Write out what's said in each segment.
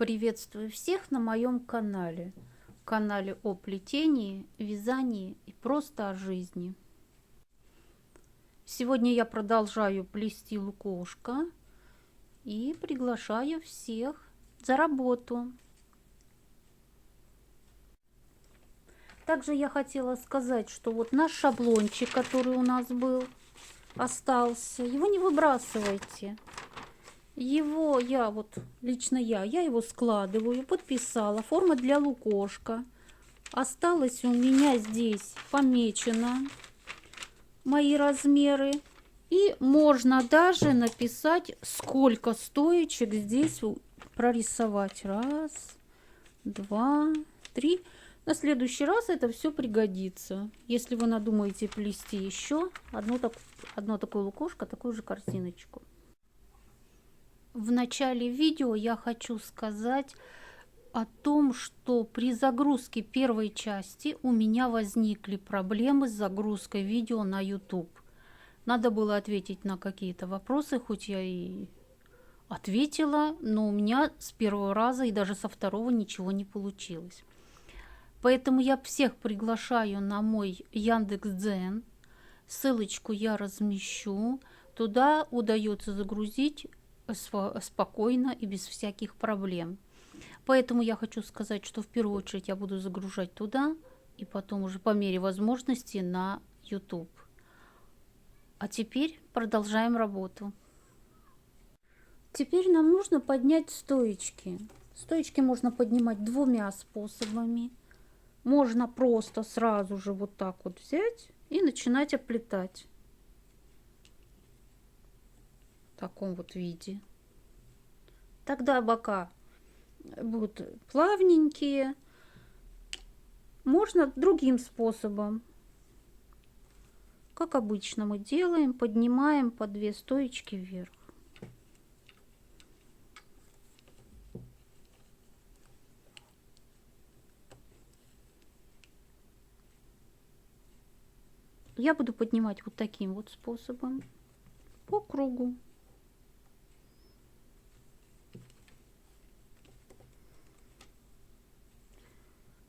Приветствую всех на моем канале о плетении, вязании и просто о жизни. Сегодня я продолжаю плести лукошко и приглашаю всех за работу. Также я хотела сказать, что вот наш шаблончик, который у нас был, остался, его не выбрасывайте. Его лично я его складываю, подписала, форма для лукошка. Осталось у меня здесь помечено мои размеры. И можно даже написать, сколько стоечек здесь прорисовать. Раз, два, три. На следующий раз это все пригодится. Если вы надумаете плести еще одно такое лукошко, такую же корзиночку. В начале видео я хочу сказать о том, что при загрузке первой части у меня возникли проблемы с загрузкой видео на YouTube. Надо было ответить на какие-то вопросы, хоть я и ответила, но у меня с первого раза и даже со второго ничего не получилось. Поэтому я всех приглашаю на мой Яндекс.Дзен. Ссылочку я размещу. Туда удается загрузить спокойно и без всяких проблем. Поэтому я хочу сказать, что в первую очередь я буду загружать туда и потом уже по мере возможности на YouTube. А теперь продолжаем работу. Теперь нам нужно поднять стоечки. Стоечки можно поднимать двумя способами. Можно просто сразу же вот так вот взять и начинать оплетать. В таком вот виде. Тогда бока будут плавненькие. Можно другим способом. Как обычно мы делаем, поднимаем по 2 стоечки вверх. Я буду поднимать вот таким вот способом по кругу.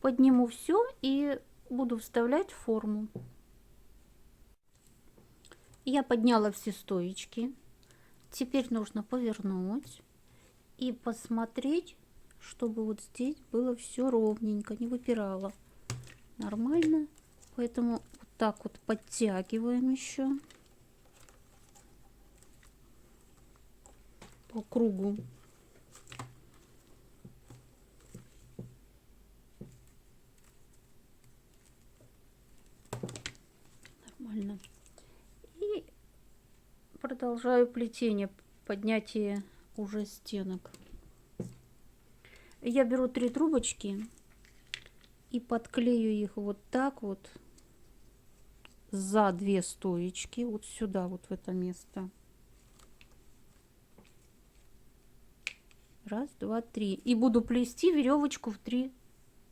Подниму все и буду вставлять в форму. Я подняла все стоечки. Теперь нужно повернуть и посмотреть, чтобы вот здесь было все ровненько, не выпирало. Нормально. Поэтому вот так вот подтягиваем еще по кругу. Нормально. И продолжаю плетение, поднятие уже стенок. Я беру 3 трубочки и подклею их вот так вот за 2 стоечки, вот сюда, вот в это место. Раз, два, три. И буду плести веревочку в 3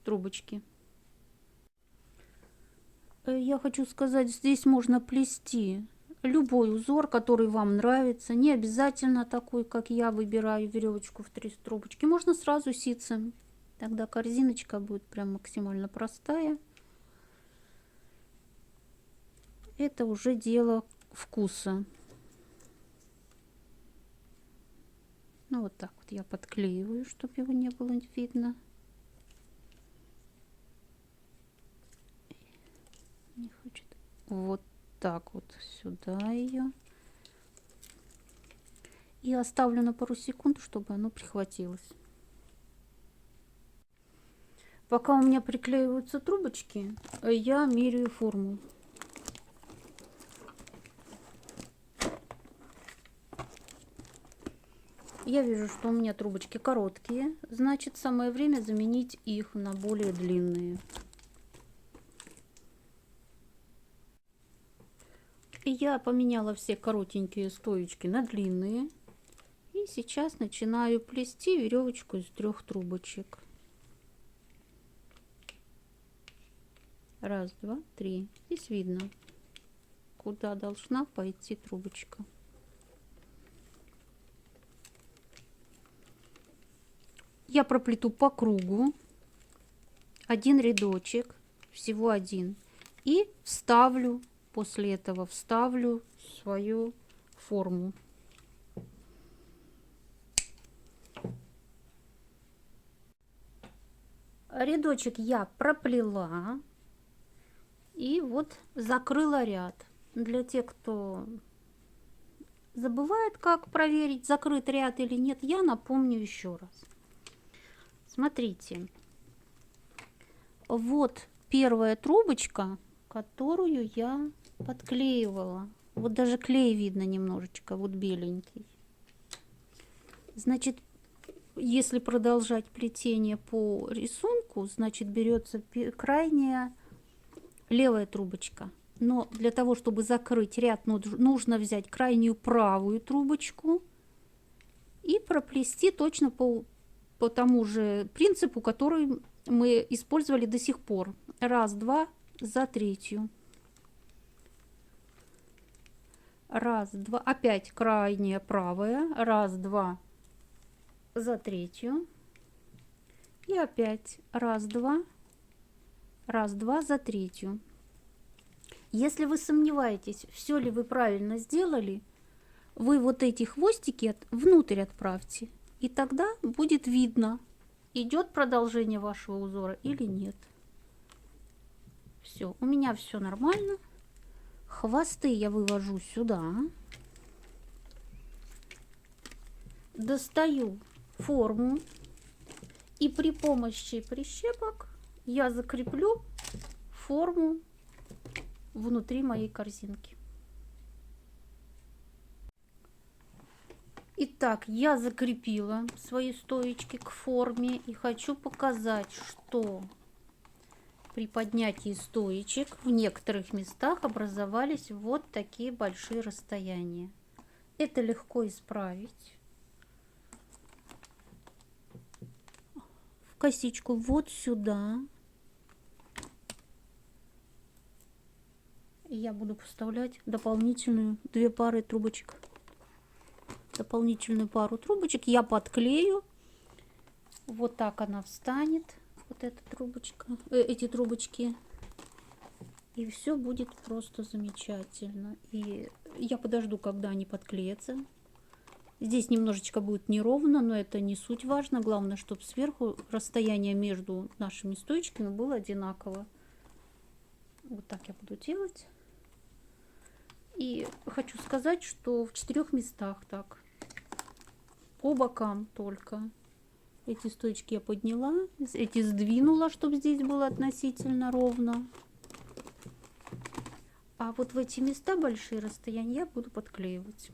трубочки. Я хочу сказать, здесь можно плести любой узор, который вам нравится. Не обязательно такой, как я выбираю веревочку в 3 трубочки. Можно сразу ситцем. Тогда корзиночка будет прям максимально простая. Это уже дело вкуса. Ну вот так вот я подклеиваю, чтобы его не было видно. Не хочет. Вот так вот сюда ее. И оставлю на пару секунд, чтобы оно прихватилось. Пока у меня приклеиваются трубочки, я меряю форму. Я вижу, что у меня трубочки короткие, значит, самое время заменить их на более длинные. И я поменяла все коротенькие стоечки на длинные. И сейчас начинаю плести веревочку из 3 трубочек. Раз, два, три. Здесь видно, куда должна пойти трубочка. я проплету по кругу один рядочек, всего один, и вставлю, после этого вставлю свою форму. Рядочек я проплела и вот закрыла ряд. Для тех, кто забывает, как проверить, закрыт ряд или нет, я напомню еще раз. Смотрите, вот первая трубочка, которую я подклеивала. Вот даже клей видно немножечко, вот беленький. Значит, если продолжать плетение по рисунку, значит, берется крайняя левая трубочка. Но для того, чтобы закрыть ряд, нужно взять крайнюю правую трубочку и проплести точно по тому же принципу, который мы использовали до сих пор. Раз, два, за третью. Раз, два, опять крайняя правая. Раз, два, за третью. И опять раз, два, за третью. Если вы сомневаетесь, все ли вы правильно сделали, вы вот эти хвостики внутрь отправьте. И тогда будет видно, идет продолжение вашего узора или нет. Все, у меня все нормально. Хвосты я вывожу сюда. Достаю форму. И при помощи прищепок я закреплю форму внутри моей корзинки. Итак, я закрепила свои стоечки к форме и хочу показать, что при поднятии стоечек в некоторых местах образовались вот такие большие расстояния. Это легко исправить. В косичку вот сюда я буду вставлять дополнительную две пары трубочек. Дополнительную пару трубочек я подклею. Вот так она встанет. Вот эта трубочка, эти трубочки. И все будет просто замечательно. И я подожду, когда они подклеятся. Здесь немножечко будет неровно, но это не суть важно. Главное, чтобы сверху расстояние между нашими стоечками было одинаково. Вот так я буду делать. И хочу сказать, что в 4 местах так. По бокам только. Эти стоечки я подняла, эти сдвинула, чтобы здесь было относительно ровно. А вот в эти места большие расстояния я буду подклеивать.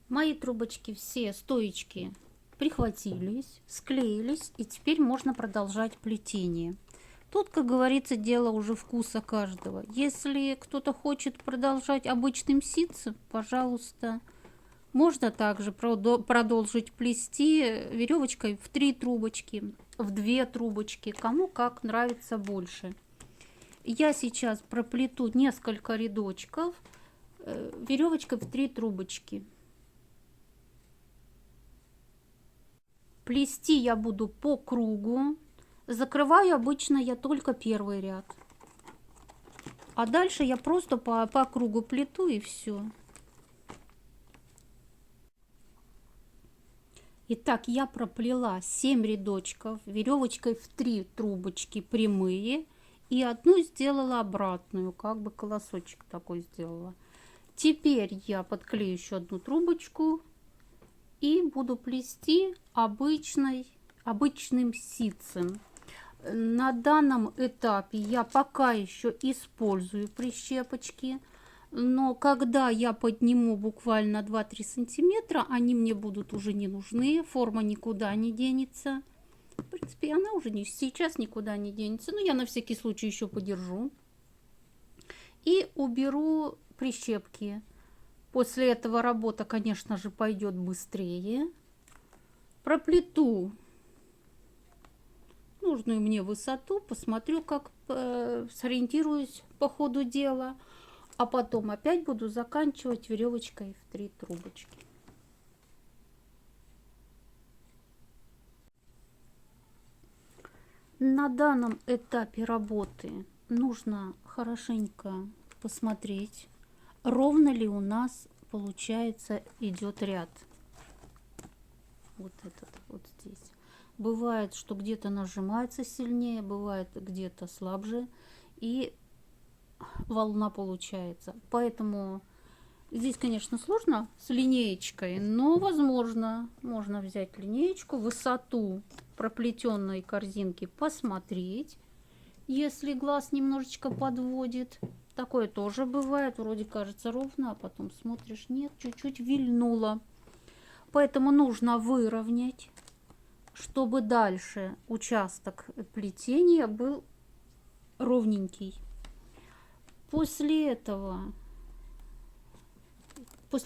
Мои трубочки, все стоечки прихватились, склеились, и теперь можно продолжать плетение. Тут, как говорится, дело уже вкуса каждого. Если кто-то хочет продолжать обычным ситцем, пожалуйста, можно также продолжить плести веревочкой в 3 трубочки, в 2 трубочки, кому как нравится больше. Я сейчас проплету несколько рядочков веревочкой в 3 трубочки. Плести я буду по кругу. Закрываю обычно я только первый ряд. А дальше я просто по кругу плету и все. Итак, я проплела 7 рядочков веревочкой в 3 трубочки прямые. И одну сделала обратную, как бы колосочек такой сделала. Теперь я подклею еще одну трубочку. И буду плести обычным ситцем. На данном этапе я пока еще использую прищепочки, но когда я подниму буквально 2-3 сантиметра, они мне будут уже не нужны, форма никуда не денется. В принципе, она уже сейчас никуда не денется, но я на всякий случай еще подержу. И уберу прищепки. После этого работа, конечно же, пойдет быстрее. Проплету нужную мне высоту, посмотрю, как сориентируюсь по ходу дела. А потом опять буду заканчивать веревочкой в 3 трубочки. На данном этапе работы нужно хорошенько посмотреть, ровно ли у нас получается идет ряд. Вот этот вот здесь. Бывает, что где-то нажимается сильнее, бывает где-то слабже, и волна получается. Поэтому здесь, конечно, сложно с линеечкой, но возможно. Можно взять линеечку, высоту проплетенной корзинки посмотреть, если глаз немножечко подводит. Такое тоже бывает, вроде кажется ровно, а потом смотришь, нет, чуть-чуть вильнуло. Поэтому нужно выровнять, чтобы дальше участок плетения был ровненький. После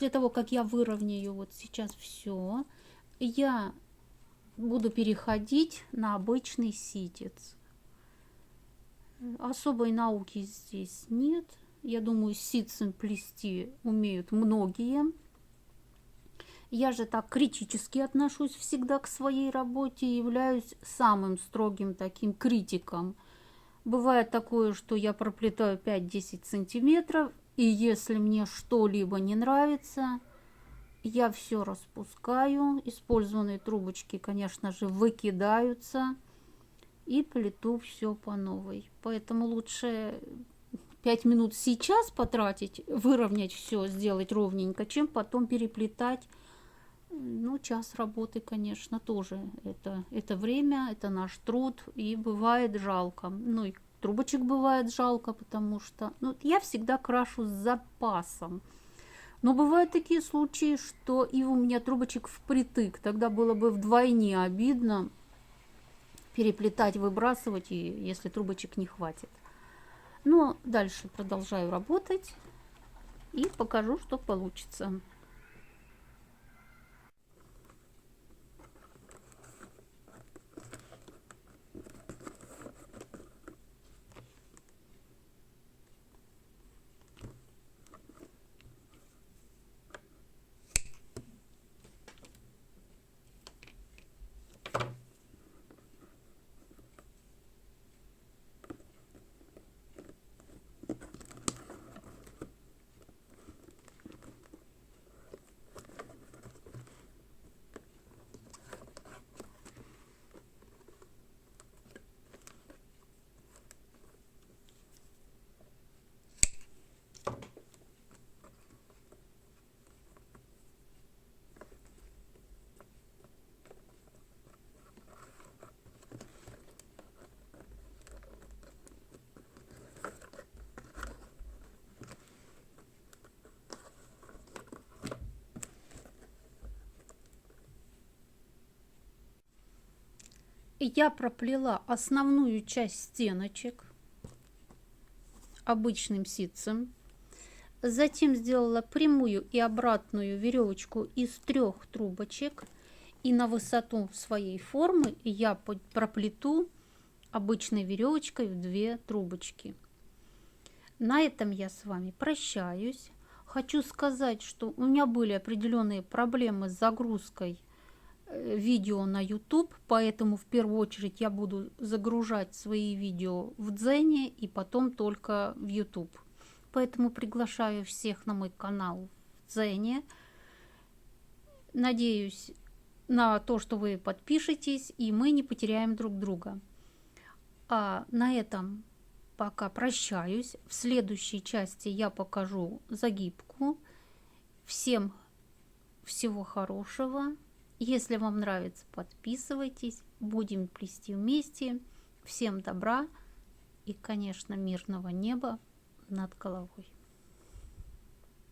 того, как я выровняю вот сейчас все, я буду переходить на обычный ситец. Особой науки здесь нет. Я думаю, ситцем плести умеют многие. Я же так критически отношусь всегда к своей работе, являюсь самым строгим таким критиком. Бывает такое, что я проплетаю 5-10 сантиметров, и если мне что-либо не нравится, я все распускаю. Использованные трубочки, конечно же, выкидаются, и плету все по новой. Поэтому лучше 5 минут сейчас потратить, выровнять все, сделать ровненько, чем потом переплетать. Ну, час работы, конечно, тоже. Это время, это наш труд, и бывает жалко. Ну, и трубочек бывает жалко, потому что я всегда крашу с запасом. Но бывают такие случаи, что и у меня трубочек впритык. Тогда было бы вдвойне обидно переплетать, выбрасывать, и если трубочек не хватит. Но дальше продолжаю работать и покажу, что получится. Я проплела основную часть стеночек обычным ситцем. Затем сделала прямую и обратную веревочку из 3 трубочек. И на высоту своей формы я проплету обычной веревочкой в 2 трубочки. На этом я с вами прощаюсь. Хочу сказать, что у меня были определенные проблемы с загрузкой видео на YouTube, поэтому в первую очередь я буду загружать свои видео в Дзене и потом только в YouTube. Поэтому приглашаю всех на мой канал в Дзене. Надеюсь на то, что вы подпишетесь, и мы не потеряем друг друга. А на этом пока прощаюсь. В следующей части я покажу загибку. Всем всего хорошего. Если вам нравится, подписывайтесь. Будем плести вместе. Всем добра и, конечно, мирного неба над головой.